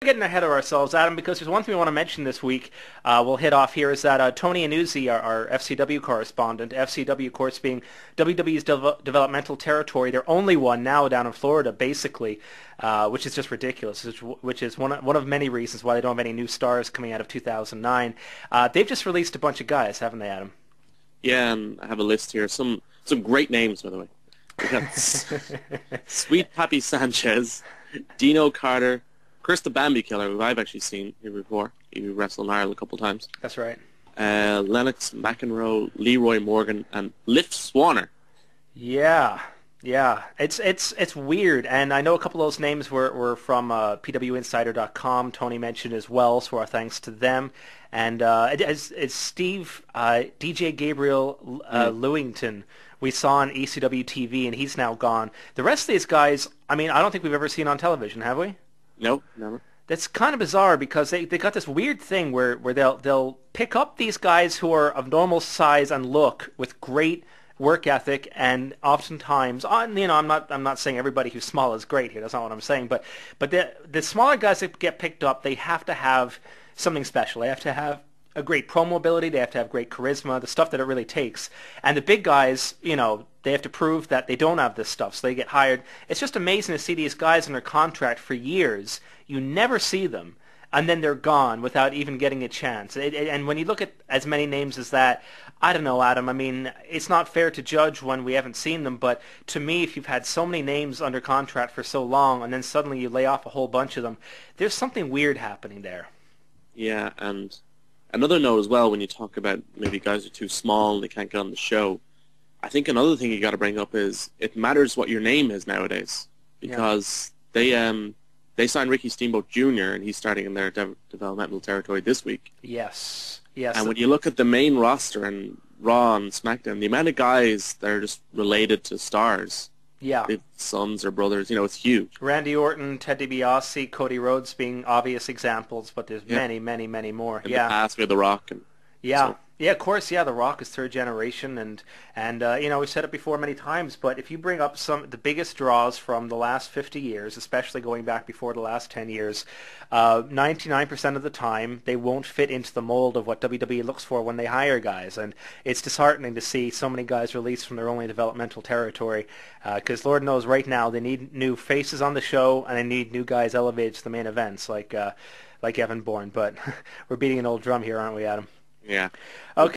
Getting ahead of ourselves, Adam, because there's one thing we want to mention this week. We'll hit off here is that Tony Yannuzzi, our FCW correspondent, FCW, of course, being WWE's developmental territory, their only one now down in Florida, basically, which is just ridiculous. Which is one of many reasons why they don't have any new stars coming out of 2009. They've just released a bunch of guys, haven't they, Adam? Yeah, and I have a list here. Some great names, by the way. We got Sweet Pappy Sanchez, Dino Carter, Chris the Bambi Killer, who I've actually seen here before. He wrestled in Ireland a couple of times. That's right. Lennox McEnroe, Leroy Morgan, and Lift Swanner. Yeah, yeah. It's weird, and I know a couple of those names were from PWInsider.com. Tony mentioned as well, so our thanks to them. And it's Steve DJ Gabriel Lewington we saw on ECW TV, and he's now gone. The rest of these guys, I mean, I don't think we've ever seen on television, have we? Nope, never. That's kind of bizarre because they got this weird thing where they'll pick up these guys who are of normal size and look with great work ethic, and oftentimes, I'm not saying everybody who's small is great here. That's not what I'm saying. But the smaller guys that get picked up, they have to have something special. They have to have a great promo ability. They have to have great charisma, the stuff that it really takes. And the big guys, they have to prove that they don't have this stuff, so they get hired. It's just amazing to see these guys under contract for years. You never see them, and then they're gone without even getting a chance. And when you look at as many names as that, I don't know, Adam. I mean, it's not fair to judge when we haven't seen them, but to me, if you've had so many names under contract for so long, and then suddenly you lay off a whole bunch of them, there's something weird happening there. Yeah, and another note as well, when you talk about maybe guys are too small and they can't get on the show, I think another thing you got to bring up is it matters what your name is nowadays, because they signed Ricky Steamboat Jr. and he's starting in their developmental territory this week. Yes, yes. And when you look at the main roster and Raw and SmackDown, the amount of guys that are just related to stars, sons or brothers, it's huge. Randy Orton, Ted DiBiase, Cody Rhodes being obvious examples, but there's many, many, many more. In the past, we had The Rock. And Yeah, of course, yeah, The Rock is third generation, and we've said it before many times, but if you bring up the biggest draws from the last 50 years, especially going back before the last 10 years, 99% of the time, they won't fit into the mold of what WWE looks for when they hire guys, and it's disheartening to see so many guys released from their only developmental territory, because Lord knows right now they need new faces on the show, and they need new guys elevated to the main events, like Evan Bourne, but we're beating an old drum here, aren't we, Adam? Yeah. Okay.